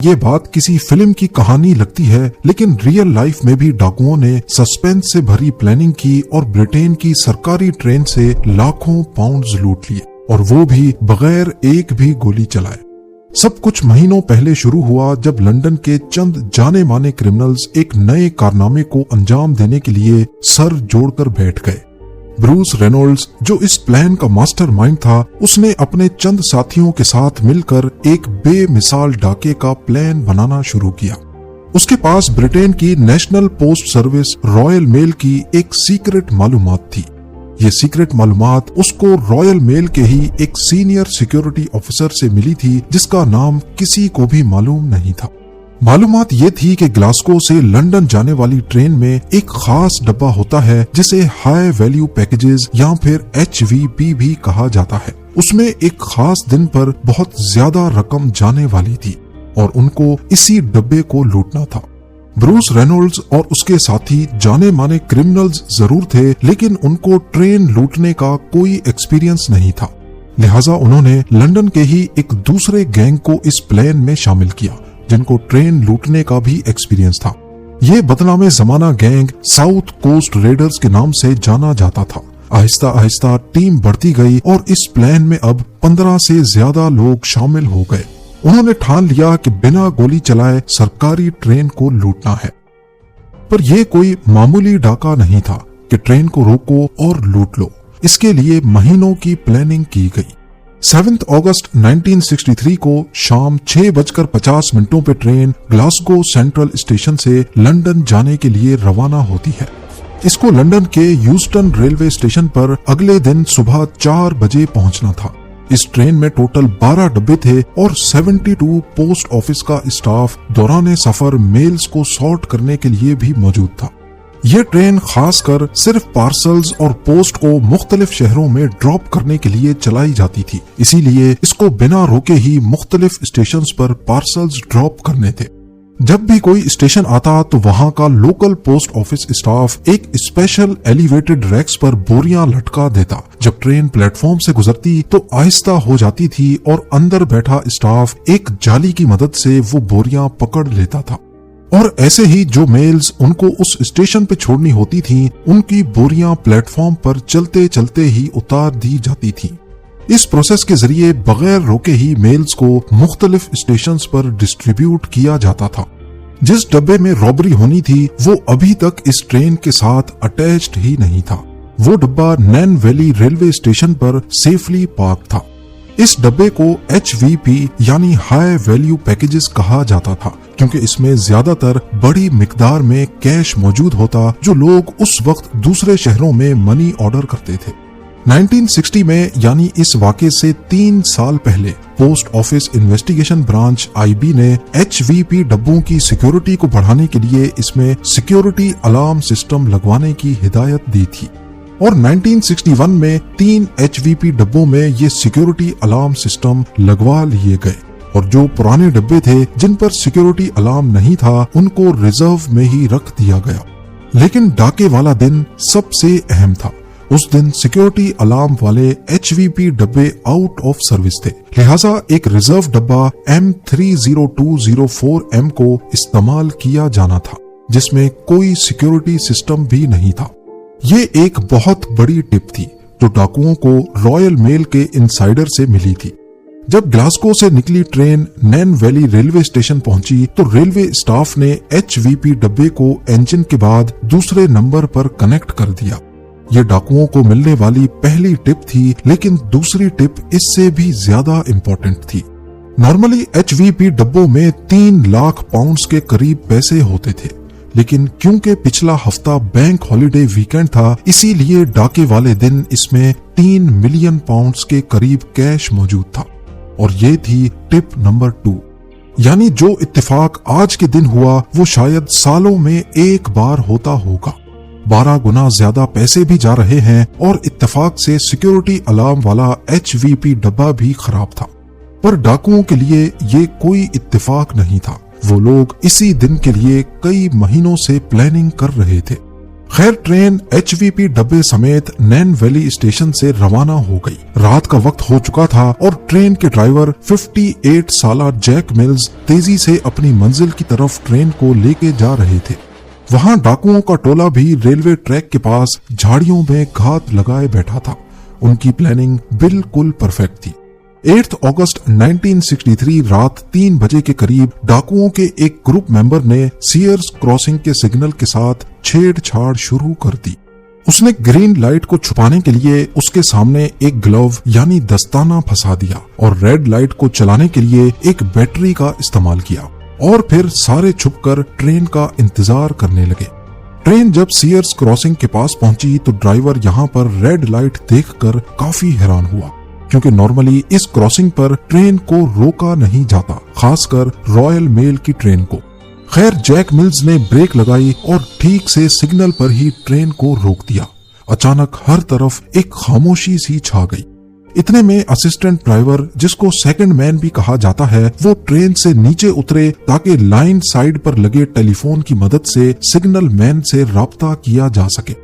ये बात किसी फिल्म की कहानी लगती है, लेकिन रियल लाइफ में भी डाकुओं ने सस्पेंस से भरी प्लानिंग की और ब्रिटेन की सरकारी ट्रेन से लाखों पाउंड्स लूट लिए, और वो भी बगैर एक भी गोली चलाए। सब कुछ महीनों पहले शुरू हुआ जब लंदन के चंद जाने माने क्रिमिनल्स एक नए कारनामे को अंजाम देने के लिए सर जोड़कर बैठ गए। ब्रूस रेनॉल्ड्स, जो इस प्लान का मास्टरमाइंड था, उसने अपने चंद साथियों के साथ मिलकर एक बेमिसाल डाके का प्लान बनाना शुरू किया। उसके पास ब्रिटेन की national post service royal mail की एक सीक्रेट मालूमात थी। ये सीक्रेट मालूमात उसको रॉयल मेल के ही एक सीनियर सिक्योरिटी ऑफिसर से मिली थी, जिसका नाम किसी को भी मालूम नहीं था। मालूमात ये थी कि ग्लासगो से लंदन जाने वाली ट्रेन में एक खास डब्बा होता है जिसे हाई वैल्यू पैकेजेस या फिर HVP भी कहा जाता है। उसमें एक खास दिन पर बहुत ज्यादा रकम जाने वाली थी और उनको इसी डब्बे को लूटना था। ब्रूस रेनॉल्ड्स और उसके साथी जाने माने क्रिमिनल्स जरूर थे, लेकिन उनको ट्रेन लूटने का कोई एक्सपीरियंस नहीं था। लिहाजा उन्होंने लंदन के ही एक दूसरे गैंग को इस प्लान में शामिल किया, जिनको ट्रेन लूटने का भी एक्सपीरियंस था। ये बदनामे जमाना गैंग साउथ कोस्ट रेडर्स के नाम से जाना जाता था। आहिस्ता आहिस्ता टीम बढ़ती गई और इस प्लान में अब 15 से ज्यादा लोग शामिल हो गए। उन्होंने ठान लिया कि बिना गोली चलाए सरकारी ट्रेन को लूटना है। पर यह कोई मामूली डाका नहीं था कि ट्रेन को रोको और लूट लो। इसके लिए महीनों की प्लानिंग की गई। 7 अगस्त 1963 को शाम 6:50 पे ट्रेन ग्लासगो सेंट्रल स्टेशन से लंदन जाने के लिए रवाना होती है। इसको लंदन के यूस्टन रेलवे स्टेशन पर अगले दिन सुबह 4 बजे पहुंचना था। इस ट्रेन में टोटल 12 डब्बे थे और 72 पोस्ट ऑफिस का स्टाफ दौरान सफर मेल्स को सॉर्ट करने के लिए भी मौजूद था। ये ट्रेन खासकर सिर्फ पार्सल्स और पोस्ट को मुख्तलिफ शहरों में ड्रॉप करने के लिए चलाई जाती थी, इसीलिए इसको बिना रोके ही मुख्तलिफ स्टेशंस पर पार्सल्स ड्रॉप करने थे। जब भी कोई स्टेशन आता तो वहां का लोकल पोस्ट ऑफिस स्टाफ एक स्पेशल एलिवेटेड रैक्स पर बोरियां लटका देता। जब ट्रेन प्लेटफॉर्म से गुजरती तो आहिस्ता हो जाती थी और अंदर बैठा स्टाफ एक जाली की मदद से वो बोरियां पकड़ लेता था, और ऐसे ही जो मेल्स उनको उस स्टेशन पे छोड़नी होती थीं, उनकी बोरियां प्लेटफॉर्म पर चलते चलते ही उतार दी जाती थीं। इस प्रोसेस के जरिए बगैर रोके ही मेल्स को मुख्तलिफ स्टेशंस पर डिस्ट्रीब्यूट किया जाता था। जिस डब्बे में रॉबरी होनी थी वो अभी तक इस ट्रेन के साथ अटैच्ड ही नहीं था। वो डब्बा नैन वैली रेलवे स्टेशन पर सेफली पार्क था। इस डब्बे को HVP यानी हाई वैल्यू पैकेजेस कहा जाता था, क्योंकि इसमें ज्यादातर बड़ी मिकदार में कैश मौजूद होता, जो लोग उस वक्त दूसरे शहरों में मनी ऑर्डर करते थे। 1960 में यानी इस वाक़े से 3 साल पहले post office investigation branch IB ने HVP डब्बों की सिक्योरिटी को बढ़ाने के लिए इसमें सिक्योरिटी अलार्म सिस्टम लगवाने की हिदायत दी थी, और 1961 में 3 HVP डब्बों में ये सिक्योरिटी अलार्म सिस्टम लगवा लिए गए, और जो पुराने डब्बे थे जिन पर सिक्योरिटी अलार्म नहीं था उनको रिजर्व में ही रख दिया गया। लेकिन डाके वाला दिन सबसे अहम था। उस दिन सिक्योरिटी अलार्म वाले HVP डब्बे आउट ऑफ सर्विस थे, लिहाजा एक रिजर्व डब्बा M30204M को इस्तेमाल किया जाना था, जिसमें कोई सिक्योरिटी सिस्टम भी नहीं था। ये एक बहुत बड़ी टिप थी जो डाकुओं को रॉयल मेल के इनसाइडर से मिली थी। जब ग्लासगो से निकली ट्रेन नैन वैली रेलवे स्टेशन पहुंची तो रेलवे स्टाफ ने HVP डब्बे को इंजन के बाद दूसरे नंबर पर कनेक्ट कर दिया। ये डाकुओं को मिलने वाली पहली टिप थी, लेकिन दूसरी टिप इससे भी ज्यादा इम्पोर्टेंट थी। नॉर्मली HVP डब्बों में 3 लाख पाउंड्स के करीब पैसे होते थे, लेकिन क्योंकि पिछला हफ्ता बैंक हॉलिडे वीकेंड था, इसीलिए डाके वाले दिन इसमें 3 मिलियन पाउंड्स के करीब कैश मौजूद था। और ये थी टिप नंबर 2, यानी जो इत्तेफाक आज के दिन हुआ वो शायद सालों में एक बार होता होगा। 12 गुना ज्यादा पैसे भी जा रहे हैं और इत्तेफाक से सिक्योरिटी अलार्म वाला HVP डब्बा भी खराब था। पर डाकुओं के लिए ये कोई इत्तेफाक नहीं था। वो लोग इसी दिन के लिए कई महीनों से प्लानिंग कर रहे थे। खैर ट्रेन HVP डब्बे समेत नैन वैली स्टेशन से रवाना हो गई। रात का वक्त हो चुका था और ट्रेन के ड्राइवर 58 साला जैक मिल्स तेजी से अपनी मंजिल की तरफ ट्रेन को लेके जा रहे थे। वहां डाकुओं का टोला भी रेलवे ट्रैक के पास झाड़ियों में घात लगाए बैठा था। उनकी प्लानिंग बिल्कुल परफेक्ट थी। 8 अगस्त 1963 रात 3 बजे के करीब डाकुओं के एक ग्रुप मेंबर ने सीयर्स क्रॉसिंग के सिग्नल के साथ छेड़छाड़ शुरू कर दी। उसने ग्रीन लाइट को छुपाने के लिए उसके सामने एक ग्लव यानी दस्ताना फंसा दिया और रेड लाइट को चलाने के लिए एक बैटरी का इस्तेमाल किया और फिर सारे छुपकर ट्रेन का इंतजार करने लगे। ट्रेन जब सीयर्स क्रॉसिंग के पास पहुंची तो ड्राइवर यहाँ पर रेड लाइट देखकर काफी हैरान हुआ, क्योंकि नॉर्मली इस क्रॉसिंग पर ट्रेन को रोका नहीं जाता, खासकर रॉयल मेल की ट्रेन को। खैर जैक मिल्स ने ब्रेक लगाई और ठीक से सिग्नल पर ही ट्रेन को रोक दिया। अचानक हर तरफ एक खामोशी सी छा गई। इतने में असिस्टेंट ड्राइवर, जिसको सेकंड मैन भी कहा जाता है, वो ट्रेन से नीचे उतरे ताकि लाइन साइड पर लगे टेलीफोन की मदद से सिग्नल मैन से राब्ता किया जा सके।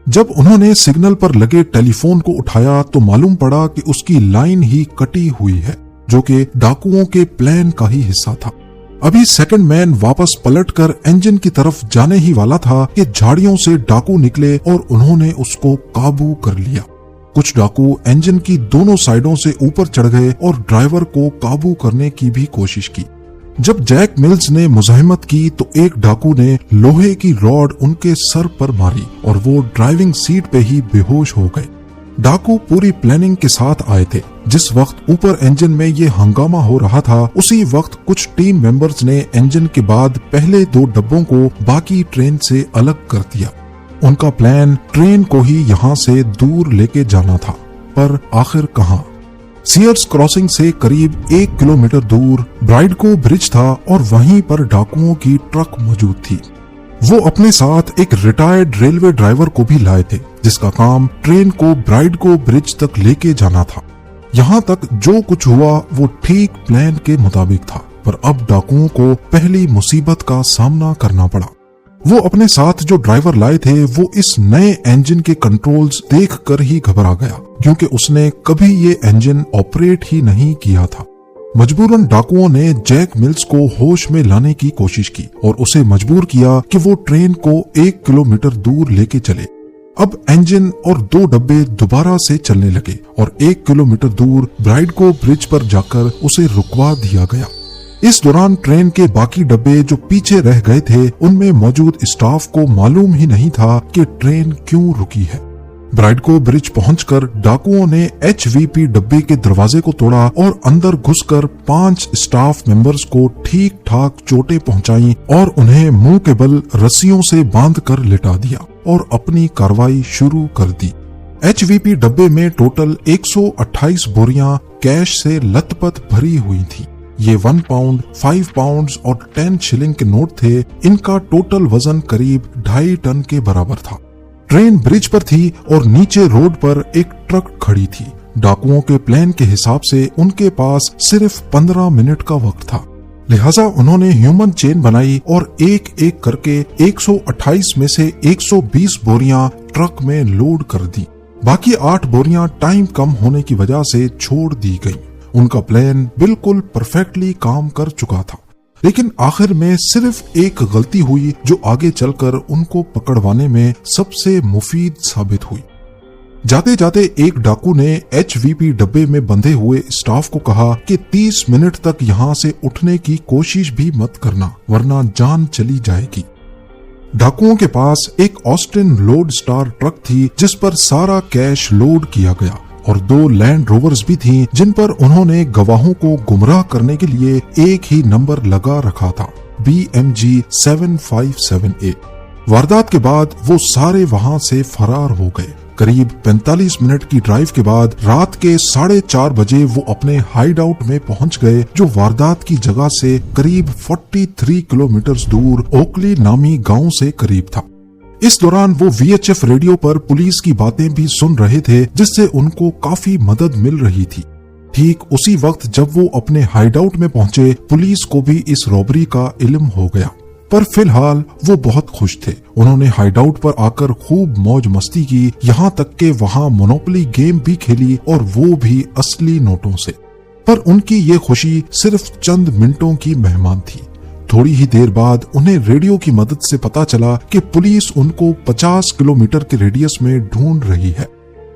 जब उन्होंने सिग्नल पर लगे टेलीफोन को उठाया तो मालूम पड़ा कि उसकी लाइन ही कटी हुई है, जो कि डाकुओं के प्लान का ही हिस्सा था। अभी सेकंड मैन वापस पलटकर इंजन की तरफ जाने ही वाला था कि झाड़ियों से डाकू निकले और उन्होंने उसको काबू कर लिया। कुछ डाकू इंजन की दोनों साइडों से ऊपर चढ़ गए और ड्राइवर को काबू करने की भी कोशिश की। जब जैक मिल्स ने मुजाहिमत की तो एक डाकू ने लोहे की रॉड उनके सर पर मारी और वो ड्राइविंग सीट पे ही बेहोश हो गए। डाकू पूरी प्लानिंग के साथ आए थे। जिस वक्त ऊपर इंजन में ये हंगामा हो रहा था, उसी वक्त कुछ टीम मेंबर्स ने इंजन के बाद पहले 2 डब्बों को बाकी ट्रेन से अलग कर दिया। उनका प्लान ट्रेन को ही यहाँ से दूर लेके जाना था, पर आखिर कहाँ? सीयर्स क्रॉसिंग से करीब 1 किलोमीटर दूर ब्राइडको ब्रिज था और वहीं पर डाकुओं की ट्रक मौजूद थी। वो अपने साथ एक रिटायर्ड रेलवे ड्राइवर को भी लाए थे, जिसका काम ट्रेन को ब्राइडको ब्रिज तक लेके जाना था। यहाँ तक जो कुछ हुआ वो ठीक प्लान के मुताबिक था, पर अब डाकुओं को पहली मुसीबत का सामना करना पड़ा। वो अपने साथ जो ड्राइवर लाए थे वो इस नए इंजन के कंट्रोल्स देखकर ही घबरा गया, क्योंकि उसने कभी ये इंजन ऑपरेट ही नहीं किया था। मजबूरन डाकुओं ने जैक मिल्स को होश में लाने की कोशिश की और उसे मजबूर किया कि वो ट्रेन को 1 किलोमीटर दूर लेके चले। अब इंजन और 2 डब्बे दोबारा से चलने लगे और 1 किलोमीटर दूर ब्राइडको ब्रिज पर जाकर उसे रुकवा दिया गया। इस दौरान ट्रेन के बाकी डब्बे जो पीछे रह गए थे, उनमें मौजूद स्टाफ को मालूम ही नहीं था कि ट्रेन क्यों रुकी है। ब्राइडको ब्रिज पहुंचकर डाकुओं ने HVP डब्बे के दरवाजे को तोड़ा और अंदर घुसकर 5 स्टाफ मेंबर्स को ठीक ठाक चोटें पहुंचाई और उन्हें मुंह के बल रस्सियों से बांधकर लिटा दिया और अपनी कार्रवाई शुरू कर दी। HVP डब्बे में टोटल 128 बोरियां कैश से लथपथ भरी हुई थी। ये 1 पाउंड, 5 पाउंड्स और 10 शिलिंग के नोट थे। इनका टोटल वजन करीब 2.5 टन के बराबर था। ट्रेन ब्रिज पर थी और नीचे रोड पर एक ट्रक खड़ी थी। डाकुओं के प्लान के हिसाब से उनके पास सिर्फ 15 मिनट का वक्त था, लिहाजा उन्होंने ह्यूमन चेन बनाई और एक एक करके 128 में से 120 बोरियां ट्रक में लोड कर दी। बाकी 8 बोरियां टाइम कम होने की वजह से छोड़ दी गई। उनका प्लान बिल्कुल परफेक्टली काम कर चुका था, लेकिन आखिर में सिर्फ एक गलती हुई जो आगे चलकर उनको पकड़वाने में सबसे मुफीद साबित हुई। जाते जाते एक डाकू ने HVP डब्बे में बंधे हुए स्टाफ को कहा कि 30 मिनट तक यहाँ से उठने की कोशिश भी मत करना, वरना जान चली जाएगी। डाकुओं के पास एक ऑस्टिन लोड स्टार ट्रक थी जिस पर सारा कैश लोड किया गया और 2 लैंड रोवर्स भी थीं जिन पर उन्होंने गवाहों को गुमराह करने के लिए एक ही नंबर लगा रखा था, BMG 7578। वारदात के बाद वो सारे वहां से फरार हो गए। करीब 45 मिनट की ड्राइव के बाद रात के 4:30 बजे वो अपने हाइड आउट में पहुंच गए, जो वारदात की जगह से करीब 43 किलोमीटर दूर ओकली नामी गांव से करीब था। इस दौरान वो VHF रेडियो पर पुलिस की बातें भी सुन रहे थे, जिससे उनको काफी मदद मिल रही थी। ठीक उसी वक्त जब वो अपने हाइड आउट में पहुंचे, पुलिस को भी इस रॉबरी का इल्म हो गया। पर फिलहाल वो बहुत खुश थे। उन्होंने हाइडआउट पर आकर खूब मौज मस्ती की, यहाँ तक के वहाँ मोनोपोली गेम भी खेली और वो भी असली नोटों से। पर उनकी ये खुशी सिर्फ चंद मिनटों की मेहमान थी। थोड़ी ही देर बाद उन्हें रेडियो की मदद से पता चला कि पुलिस उनको 50 किलोमीटर के रेडियस में ढूंढ रही है।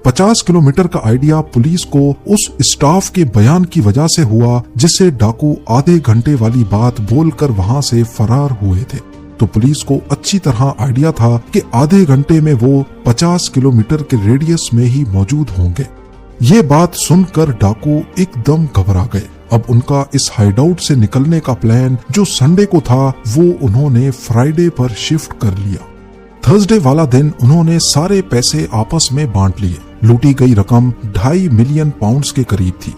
50 किलोमीटर का आइडिया पुलिस को उस स्टाफ के बयान की वजह से हुआ जिससे डाकू आधे घंटे वाली बात बोलकर वहां से फरार हुए थे। तो पुलिस को अच्छी तरह आइडिया था कि आधे घंटे में वो 50 किलोमीटर के रेडियस में ही मौजूद होंगे। ये बात सुनकर डाकू एकदम घबरा गए। अब उनका इस हाइडआउट से निकलने का प्लान जो संडे को था वो उन्होंने फ्राइडे पर शिफ्ट कर लिया। थर्सडे वाला दिन उन्होंने सारे पैसे आपस में बांट लिए। लूटी गई रकम 2.5 मिलियन पाउंड्स के करीब थी।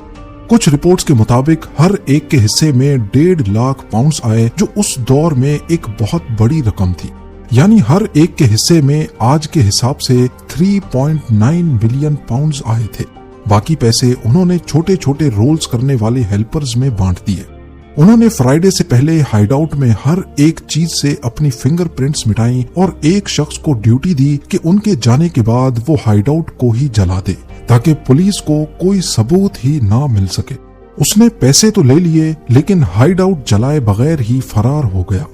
कुछ रिपोर्ट्स के मुताबिक हर एक के हिस्से में 1.5 लाख पाउंड्स आए, जो उस दौर में एक बहुत बड़ी रकम थी। यानी हर एक के हिस्से में आज के हिसाब से 3.9 मिलियन पाउंड्स आए थे। बाकी पैसे उन्होंने छोटे छोटे रोल्स करने वाले हेल्पर्स में बांट दिए। उन्होंने फ्राइडे से पहले हाइडआउट में हर एक चीज से अपनी फिंगरप्रिंट्स मिटाई और एक शख्स को ड्यूटी दी कि उनके जाने के बाद वो हाइडआउट को ही जला दे, ताकि पुलिस को कोई सबूत ही ना मिल सके। उसने पैसे तो ले लिए, लेकिन हाइडआउट जलाए बगैर ही फरार हो गया।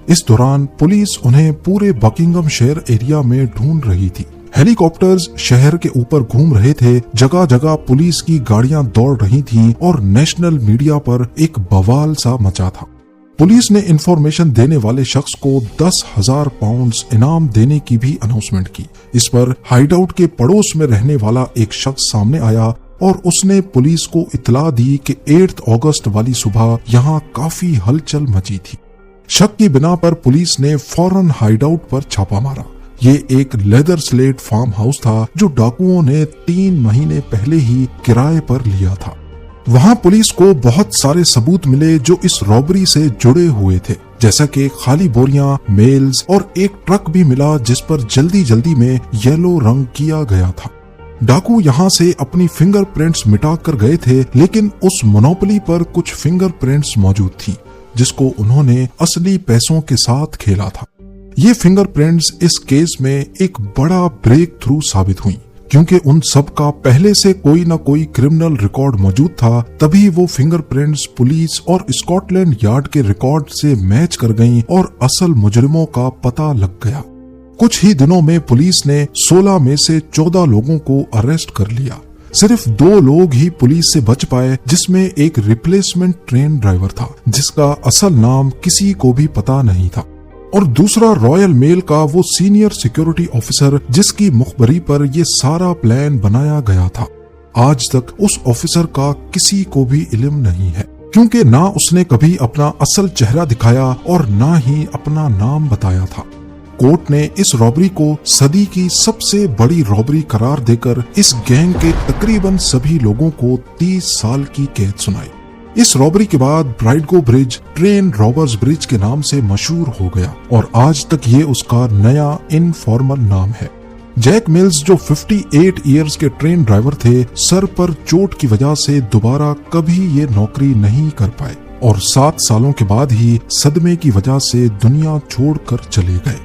इस दौरान पुलिस उन्हें पूरे बकिंगमशायर एरिया में ढूंढ रही थी। हेलीकॉप्टर्स शहर के ऊपर घूम रहे थे, जगह जगह पुलिस की गाड़ियां दौड़ रही थीं और नेशनल मीडिया पर एक बवाल सा मचा था। पुलिस ने इंफॉर्मेशन देने वाले शख्स को 10,000 पाउंड्स इनाम देने की भी अनाउंसमेंट की। इस पर हाइडआउट के पड़ोस में रहने वाला एक शख्स सामने आया और उसने पुलिस को इत्तला दी कि 8 अगस्त वाली सुबह यहाँ काफी हलचल मची थी। शक की बिना पर पुलिस ने फौरन हाइडआउट पर छापा मारा। ये एक लेदर स्लेट फार्म हाउस था जो डाकुओं ने 3 महीने पहले ही किराए पर लिया था। वहां पुलिस को बहुत सारे सबूत मिले जो इस रॉबरी से जुड़े हुए थे, जैसा कि खाली बोरियां, मेल्स और एक ट्रक भी मिला जिस पर जल्दी जल्दी में येलो रंग किया गया था। डाकू यहाँ से अपनी फिंगरप्रिंट्स मिटा कर गए थे, लेकिन उस मोनोपोली पर कुछ फिंगरप्रिंट्स मौजूद थी जिसको उन्होंने असली पैसों के साथ खेला था। ये फिंगरप्रिंट्स इस केस में एक बड़ा ब्रेक थ्रू साबित हुई, क्योंकि उन सब का पहले से कोई न कोई क्रिमिनल रिकॉर्ड मौजूद था। तभी वो फिंगरप्रिंट्स पुलिस और स्कॉटलैंड यार्ड के रिकॉर्ड से मैच कर गईं और असल मुजरिमों का पता लग गया। कुछ ही दिनों में पुलिस ने 16 में से 14 लोगों को अरेस्ट कर लिया। सिर्फ 2 लोग ही पुलिस से बच पाए, जिसमें एक रिप्लेसमेंट ट्रेन ड्राइवर था जिसका असल नाम किसी को भी पता नहीं था, और दूसरा रॉयल मेल का वो सीनियर सिक्योरिटी ऑफिसर जिसकी मुखबरी पर ये सारा प्लान बनाया गया था। आज तक उस ऑफिसर का किसी को भी इल्म नहीं है, क्योंकि ना उसने कभी अपना असल चेहरा दिखाया और ना ही अपना नाम बताया था। कोर्ट ने इस रॉबरी को सदी की सबसे बड़ी रॉबरी करार देकर इस गैंग के तकरीबन सभी लोगों को 30 साल की कैद सुनाई। इस रॉबरी के बाद ब्राइडगो ब्रिज ट्रेन रॉबर्स ब्रिज के नाम से मशहूर हो गया और आज तक ये उसका नया इनफॉर्मल नाम है। जैक मिल्स जो 58 इयर्स के ट्रेन ड्राइवर थे, सर पर चोट की वजह से दोबारा कभी ये नौकरी नहीं कर पाए और 7 सालों के बाद ही सदमे की वजह से दुनिया छोड़कर चले गए।